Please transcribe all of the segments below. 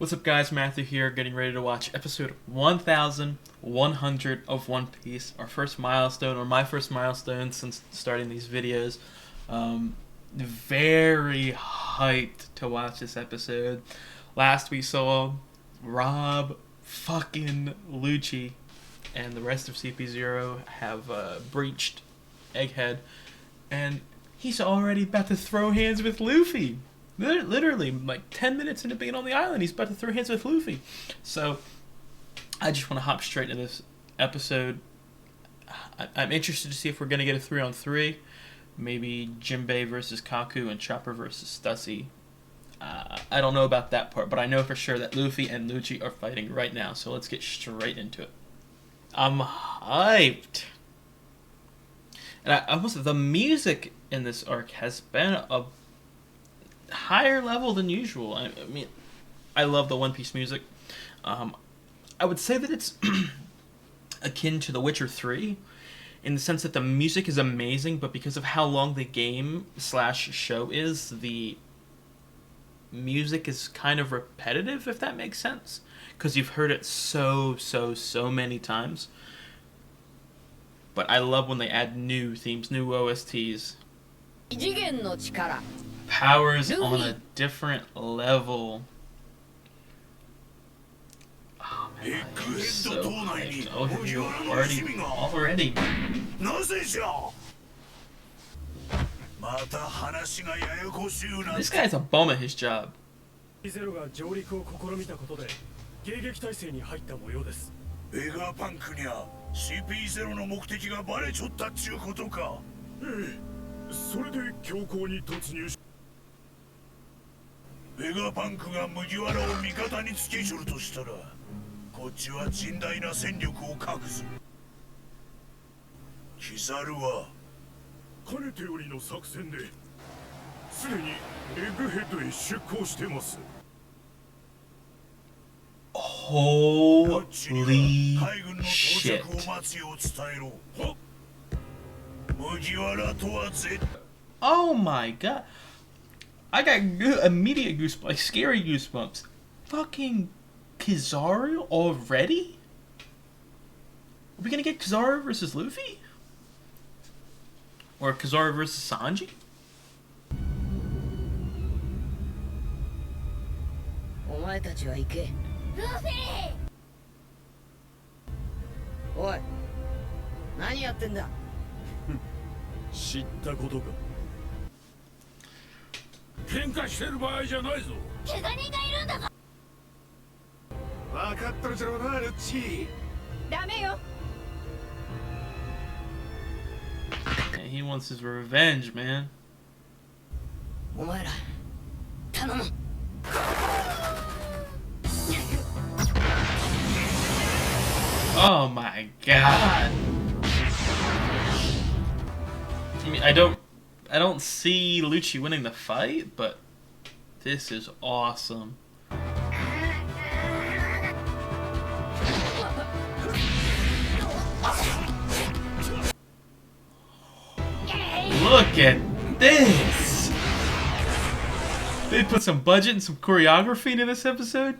What's up guys, Matthew here, getting ready to watch episode 1100 of One Piece, our first milestone, or my first milestone since starting these videos. Very hyped to watch this episode. Last we saw Rob fucking Lucci and the rest of CP0 have breached Egghead, and he's already about to throw hands with Luffy. Literally, like 10 minutes into being on the island, he's about to throw hands with Luffy. So, I just want to hop straight into this episode. I'm interested to see if we're going to get a 3-on-3. Maybe Jinbei versus Kaku and Chopper versus Stussy. I don't know about that part, but I know for sure that Luffy and Lucci are fighting right now. So let's get straight into it. I'm hyped. And the music in this arc has been a higher level than usual. I mean, I love the One Piece music. I would say that it's akin to The Witcher 3 in the sense that the music is amazing, but because of how long the game / show is, the music is kind of repetitive, if that makes sense, because you've heard it so many times. But I love when they add new themes, new OSTs. Powers on a different level. Oh man, I'm so hyped. Oh, you already. This guy's a bum at his job. CP0 の目的がバレちょったっちゅうことか。それで強行に突入し、ベガパンクが麦わらを味方につけちょるとしたら、こっちは甚大な戦力を欠くぞ。キザルはかねてよりの作戦で、すでにエッグヘッドへ出航してます。Holy shit. Oh my god. I got immediate goosebumps, like scary goosebumps. Fucking Kizaru already? Are we gonna get Kizaru versus Luffy? Or Kizaru versus Sanji? Luffy! おい、何やってんだ。知ったことか。喧嘩してる場合じゃないぞ。怪我人がいるんだぞ。分かってるじゃろうな、ルッチ。ダメよ。He wants his revenge, man. お前ら、頼む。Oh my god. I mean, I don't see Lucci winning the fight, but this is awesome. Look at this. They put some budget and some choreography into this episode.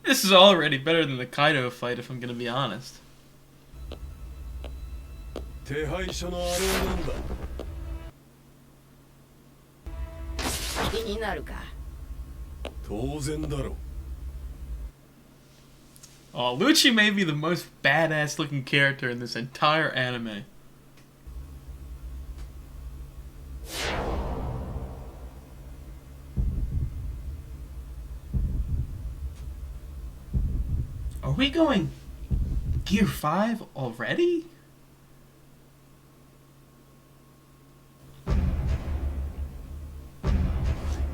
This is already better than the Kaido fight, if I'm gonna be honest. 手配書のあれはなんだ。気になるか。当然だろう。Oh, Lucci may be the most badass looking character in this entire anime. Are we going Gear 5 already?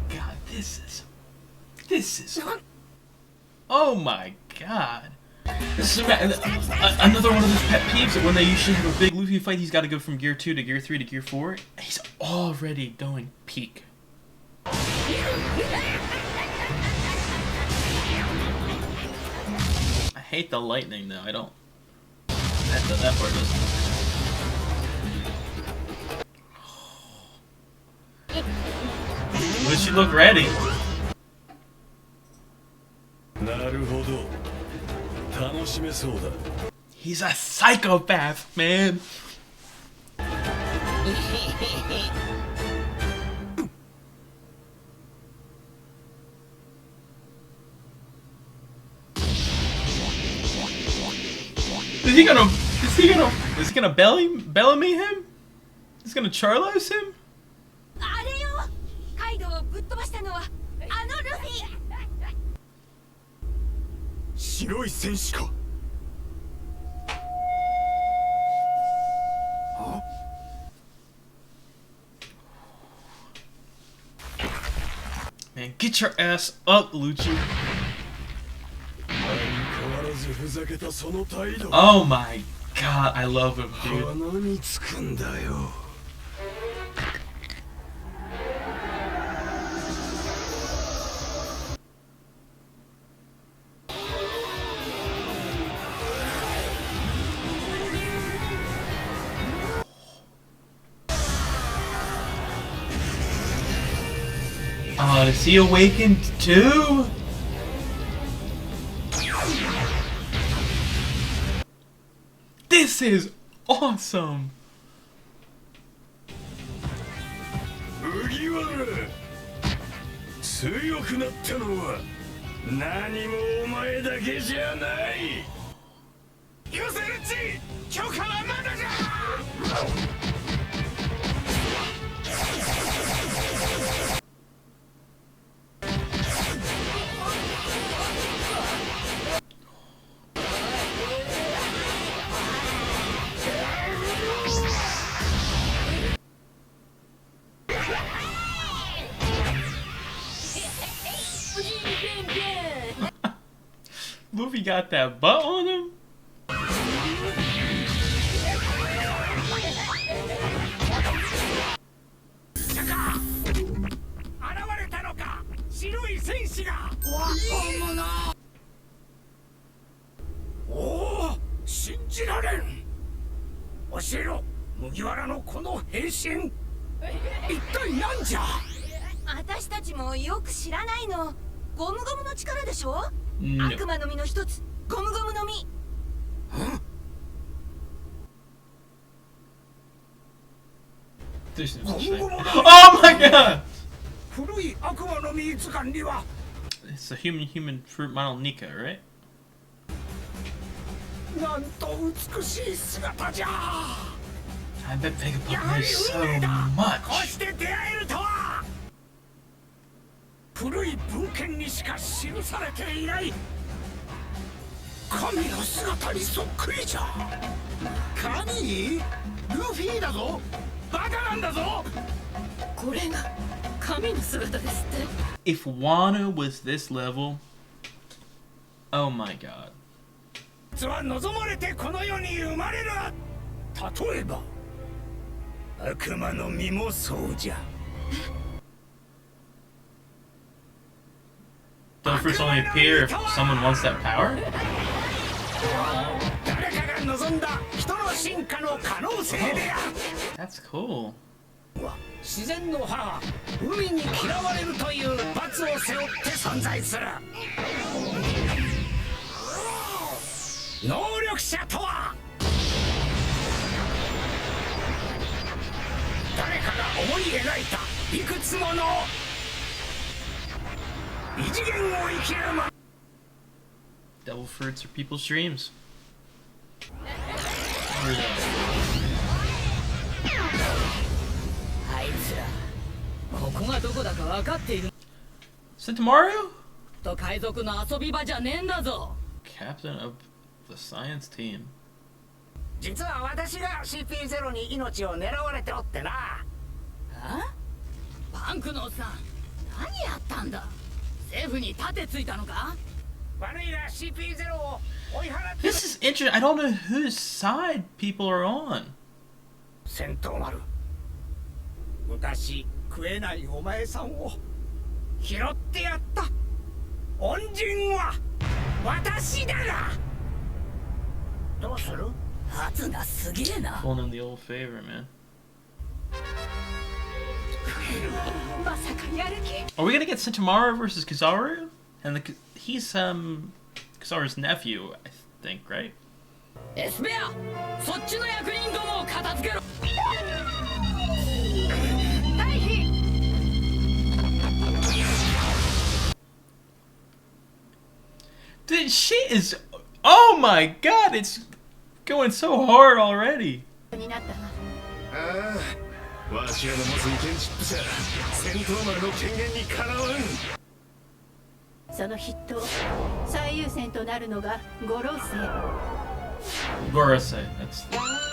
God, this is... Oh my god. This is another one of those pet peeves that when they usually have a big Luffy fight, he's got to go from gear 2 to gear 3 to gear 4. He's already going peak. I hate the lightning though. I don't. That part doesn't. Would she look ready? He's a psychopath, man. Is he gonna Bellamy him? He's gonna Charlos him? あれよ、カイドウをぶっ飛ばしたのはあのルフィ。白い戦士か。 Man, get your ass up, Lucci. Oh my god, I love him, dude. Oh, is he awakened too? This is awesome! Luffy got that butt on him? Oh my god! It's a human fruit model Nika, right? I bet Vegapunk knows so much. If Wano was this level, oh my god. Don't first only appear if someone wants that power? That's cool. Devil fruits are people's dreams. Sentomaru? Captain of the science team. 実は私が CP0 に命を狙われておってな。パンクのおっさん、何やったんだ？政府に盾ついたのか？悪いが CP0 を This is interesting. I don't know whose side people are on. 戦闘丸昔食えないお前さんを拾ってやった恩人は私だがどうする圧がすげえな Pulling in the old favor, man. まさかやる気 Are we gonna get Sentomaru versus Kizaru? And he's Kizaru's nephew, I think, right? エスペアそっちの役人どもを片付けろ退避 Dude, shit is... Oh my god, it's going so hard already. になったわああわしらの持つ意見チップじゃ戦闘丸の権限にかなわんその筆頭最優先となるのが五老星 Gorosei, that's...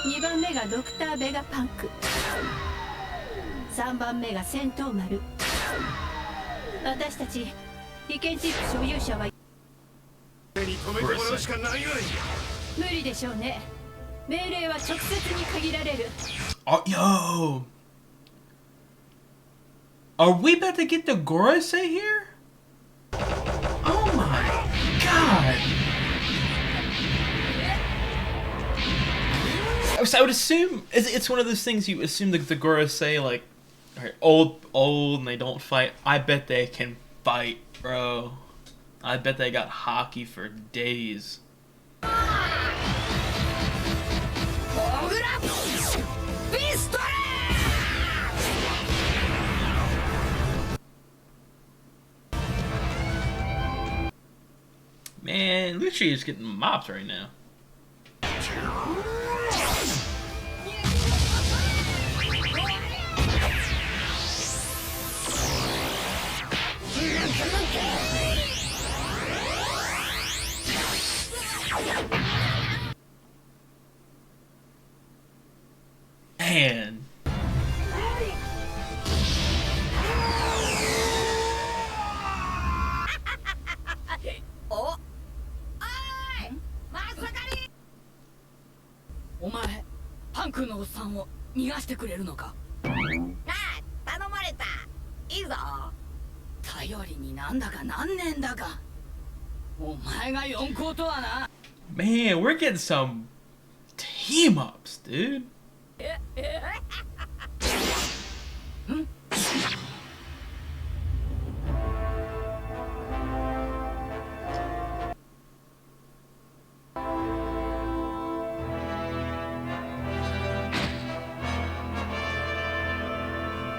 2番目がドクター・ベガパンク3番目が戦闘丸私たち意見チップ所有者はに止めてもらうしかないわい無理でしょうね命令は直接に限られる Oh, yo! Are we about to get the Gorosei here? Oh my god! So I would assume it's one of those things you assume that the Gorosei like are old and they don't fight. I bet they can fight, bro. I bet they got hockey for days. Man, Lucci is getting mopped right now. Man. Oh. お前パンクのおっさんを逃がしてくれるのかああ頼まれたいいぞ頼りになんだか何年だかお前が四皇とはな Man, we're getting some team ups, dude.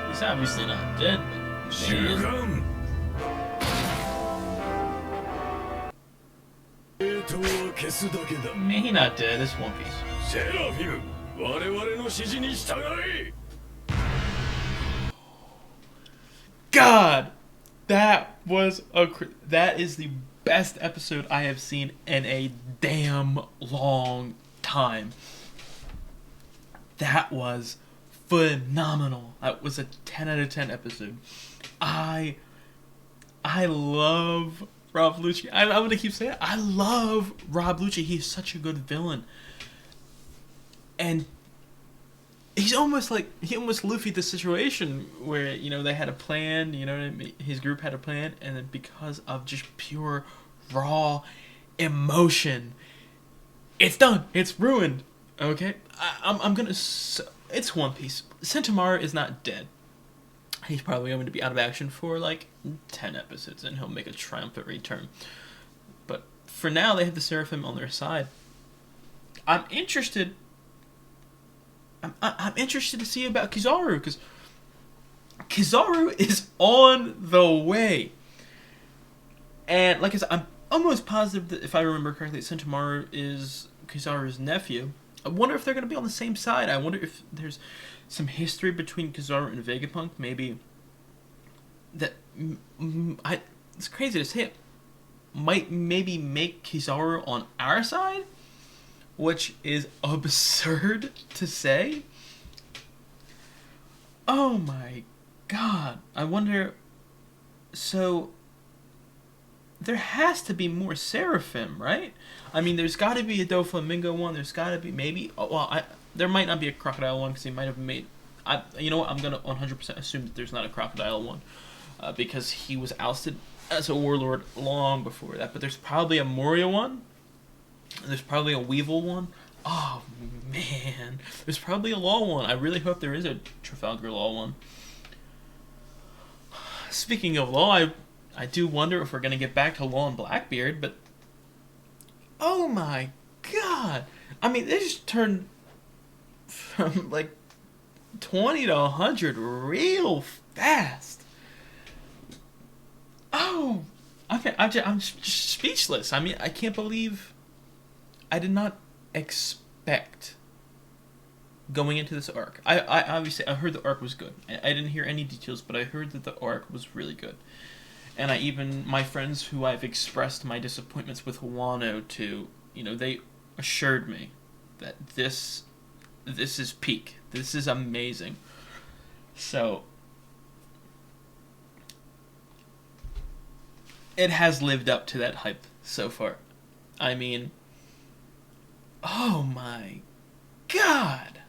He's obviously not dead, but 習 man. 慣系統を消すだけだ Man, he's not dead. This One Piece. セラフィム我々の指示に従え God, that is the best episode I have seen in a damn long time. That was phenomenal. That was a 10 out of 10 episode. I love Rob Lucci. I'm gonna keep saying it. I love Rob Lucci. He's such a good villain. And he almost Luffy the situation where, you know, they had a plan, you know what I mean? His group had a plan, and then because of just pure raw emotion, it's done. It's ruined. Okay? I'm gonna... It's One Piece. Sentomaru is not dead. He's probably going to be out of action for like 10 episodes, and he'll make a triumphant return. But for now, they have the Seraphim on their side. I'm interested to see about Kizaru, because Kizaru is on the way. And like I said, I'm almost positive that if I remember correctly, Sentomaru is Kizaru's nephew. I wonder if they're going to be on the same side. I wonder if there's some history between Kizaru and Vegapunk. Maybe that... it's crazy to say it. Might maybe make Kizaru on our side? Which is absurd to say. Oh my god. I wonder... So... there has to be more Seraphim, right? I mean, there's got to be a Doflamingo one. There's got to be maybe. There might not be a crocodile one because he might have made. You know what? I'm gonna 100% assume that there's not a crocodile one, because he was ousted as a warlord long before that. But there's probably a Moria one. And there's probably a Weevil one. Oh man, there's probably a Law one. I really hope there is a Trafalgar Law one. Speaking of Law, I do wonder if we're gonna get back to Law and Blackbeard, but oh my god! I mean, they just turned from like 20 to 100 real fast. Oh, okay, I'm just speechless. I mean, I can't believe I did not expect going into this arc. I obviously I heard the arc was good. I didn't hear any details, but I heard that the arc was really good. And my friends who I've expressed my disappointments with Wano to, they assured me that this is peak. This is amazing. So it has lived up to that hype so far. I mean, oh my god.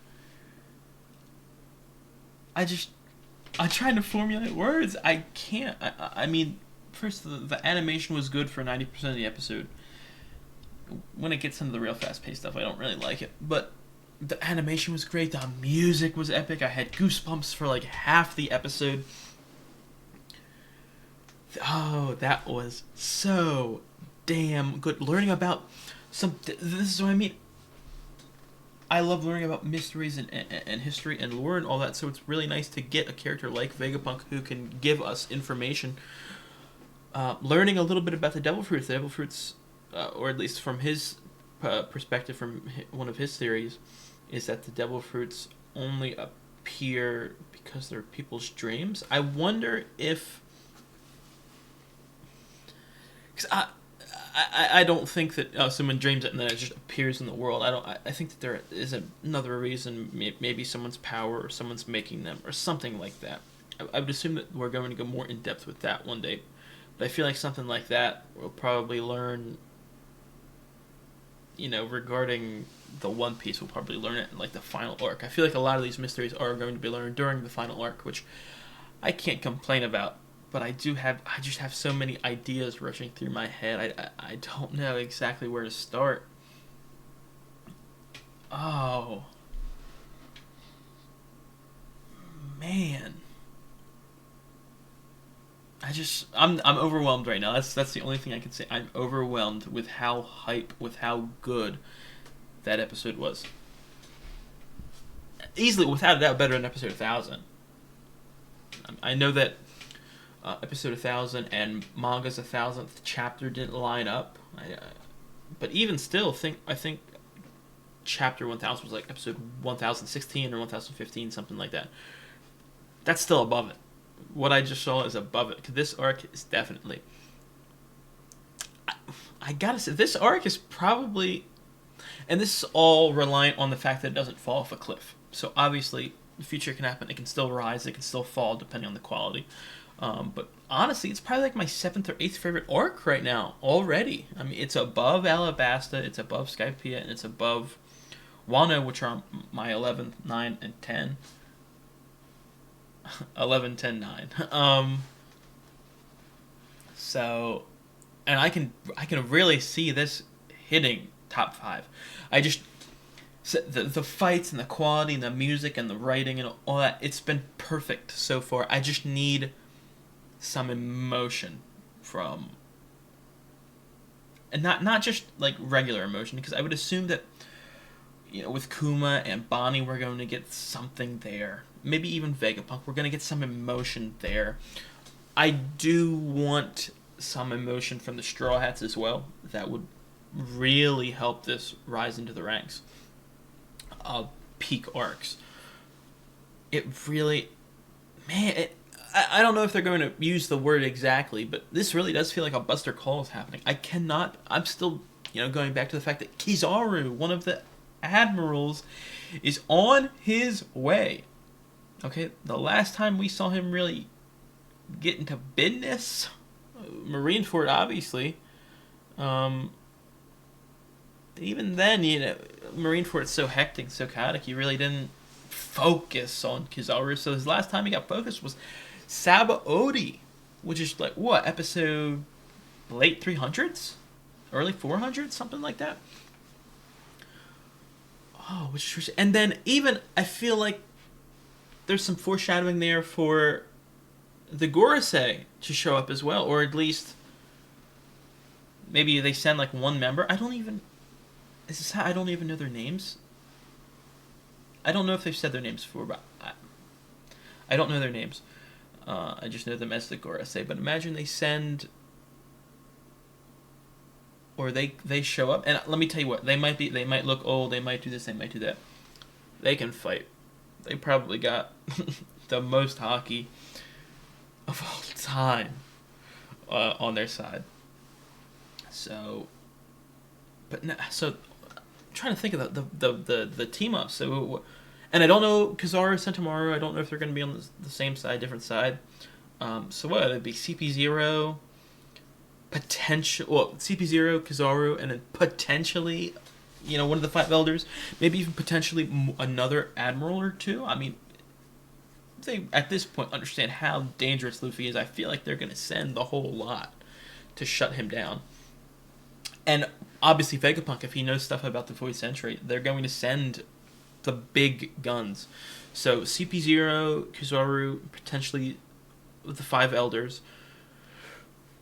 I'm trying to formulate words. I can't. I mean, first, the animation was good for 90% of the episode. When it gets into the real fast-paced stuff, I don't really like it. But the animation was great. The music was epic. I had goosebumps for like half the episode. Oh, that was so damn good. Learning about this is what I mean. I love learning about mysteries and history and lore and all that, so it's really nice to get a character like Vegapunk who can give us information. Learning a little bit about the Devil Fruits. The Devil Fruits, or at least from his perspective, from one of his theories, is that the Devil Fruits only appear because they're people's dreams. I wonder if... Because I don't think that someone dreams it and then it just appears in the world. I think that there is another reason. Maybe someone's power or someone's making them or something like that. I would assume that we're going to go more in depth with that one day. But I feel like something like that we'll probably learn. Regarding the One Piece, we'll probably learn it in like the final arc. I feel like a lot of these mysteries are going to be learned during the final arc, which I can't complain about. But I just have so many ideas rushing through my head. I don't know exactly where to start. Oh. Man. I'm overwhelmed right now. That's the only thing I can say. I'm overwhelmed with how how good that episode was. Easily, without a doubt, better than episode 1000. I know that episode 1000 and manga's 1000th chapter didn't line up. But even still, I think chapter 1000 was like episode 1016 or 1015, something like that. That's still above it. What I just saw is above it. 'Cause this arc is definitely... I gotta say, this arc is probably... And this is all reliant on the fact that it doesn't fall off a cliff. So obviously, the future can happen. It can still rise. It can still fall, depending on the quality. But honestly, it's probably like my 7th or 8th favorite arc right now already. I mean, it's above Alabasta, it's above Skypiea, and it's above Wano, which are my 11, 9, and 10. 11, 10, 9. So, and I can really see this hitting top 5. The fights and the quality and the music and the writing and all that, it's been perfect so far. I just need some emotion from, and not just like regular emotion, because I would assume that with Kuma and Bonnie we're going to get something there. Maybe even Vegapunk, we're going to get some emotion there. I do want some emotion from the Straw Hats as well. That would really help this rise into the ranks of peak arcs. It really, man, I don't know if they're going to use the word exactly, but this really does feel like a Buster Call is happening. I'm still, going back to the fact that Kizaru, one of the admirals, is on his way. Okay, the last time we saw him really get into business Marineford, obviously. Even then, Marineford's so hectic, so chaotic, he really didn't focus on Kizaru. So his last time he got focused was Sabaody, which is like, what, episode late 300s? Early 400s? Something like that. Oh, and then even, I feel like there's some foreshadowing there for the Gorosei to show up as well, or at least maybe they send like one member. I don't even know their names. I don't know if they've said their names before, but I don't know their names. I just know them as the Gorosei. But imagine they send, or they show up, and let me tell you what, they might look old, they might do this, they might do that. They can fight. They probably got the most hockey of all time on their side. So, I'm trying to think of the team up. So, and I don't know Kizaru, Sentomaru. I don't know if they're going to be on the same side, different side. So what? It'd be CP0, CP0, Kizaru, and then potentially, one of the 5 elders. Maybe even potentially another admiral or two. I mean, they at this point understand how dangerous Luffy is. I feel like they're going to send the whole lot to shut him down. And obviously Vegapunk, if he knows stuff about the voice entry, they're going to send the big guns. So CP0, Kizaru, potentially the 5 elders,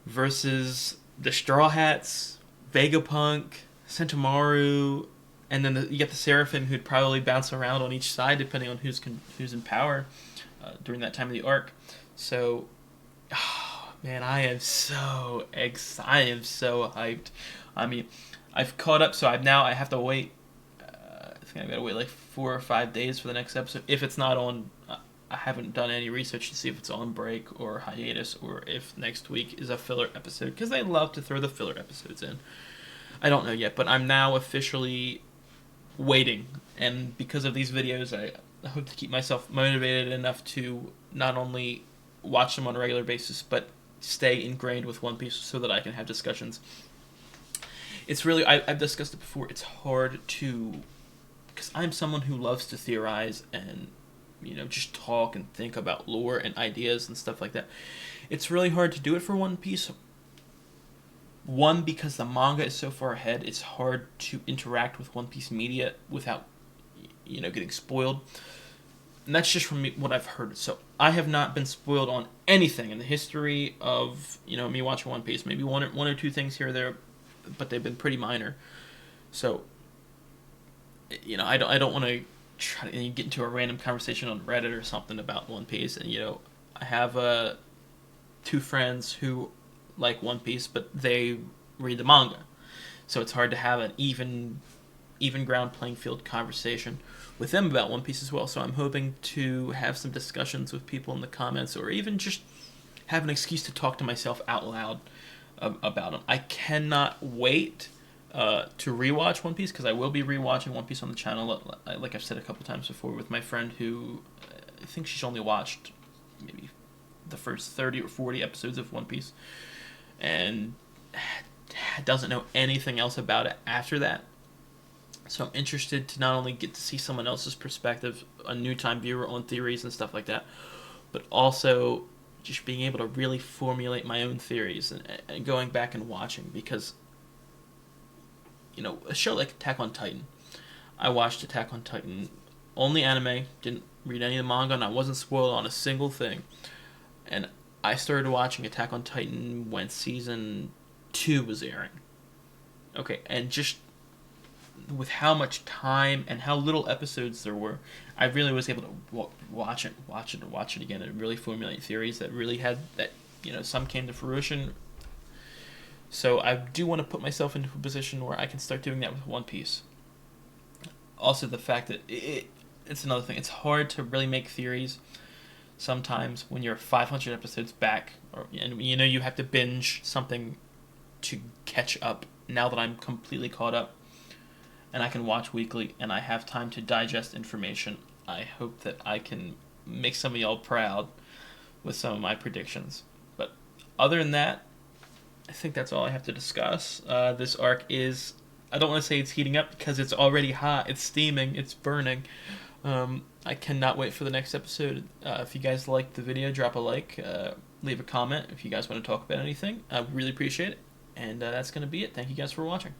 versus the Straw Hats, Vegapunk, Sentomaru, and then you get the Seraphim, who'd probably bounce around on each side depending on who's in power during that time of the arc. So, man, I am so excited. I am so hyped. I mean, I've caught up, so I have to wait. I think I've got to wait like 4 or 5 days for the next episode. If it's not on, I haven't done any research to see if it's on break or hiatus, or if next week is a filler episode, because they love to throw the filler episodes in. I don't know yet, but I'm now officially waiting, and because of these videos, I hope to keep myself motivated enough to not only watch them on a regular basis, but stay ingrained with One Piece so that I can have discussions. It's really, I've discussed it before, it's hard to, because I'm someone who loves to theorize and, just talk and think about lore and ideas and stuff like that. It's really hard to do it for One Piece. One, because the manga is so far ahead, it's hard to interact with One Piece media without, getting spoiled. And that's just from what I've heard. So I have not been spoiled on anything in the history of, me watching One Piece. Maybe one or two things here or there, but they've been pretty minor. So, I don't want to try to get into a random conversation on Reddit or something about One Piece. And, I have 2 friends who like One Piece, but they read the manga. So it's hard to have an even ground playing field conversation with them about One Piece as well. So I'm hoping to have some discussions with people in the comments, or even just have an excuse to talk to myself out loud about them. I cannot wait to rewatch One Piece, because I will be rewatching One Piece on the channel, like I've said a couple times before, with my friend who, I think she's only watched maybe the first 30 or 40 episodes of One Piece, and doesn't know anything else about it after that. So I'm interested to not only get to see someone else's perspective, a new time viewer, on theories and stuff like that, but also just being able to really formulate my own theories and going back and watching, because a show like Attack on Titan, I watched Attack on Titan, only anime, didn't read any of the manga, and I wasn't spoiled on a single thing. And I started watching Attack on Titan when season 2 was airing. Okay, and just with how much time and how little episodes there were, I really was able to watch it again, and really formulate theories that really had that, some came to fruition. So I do want to put myself into a position where I can start doing that with One Piece. Also, the fact that it's another thing. It's hard to really make theories sometimes when you're 500 episodes back, and you have to binge something to catch up. Now that I'm completely caught up, and I can watch weekly, and I have time to digest information, I hope that I can make some of y'all proud with some of my predictions. But other than that, I think that's all I have to discuss. This arc is, I don't want to say it's heating up because it's already hot. It's steaming. It's burning. I cannot wait for the next episode. If you guys liked the video, drop a like. Leave a comment if you guys want to talk about anything. I really appreciate it. And that's going to be it. Thank you guys for watching.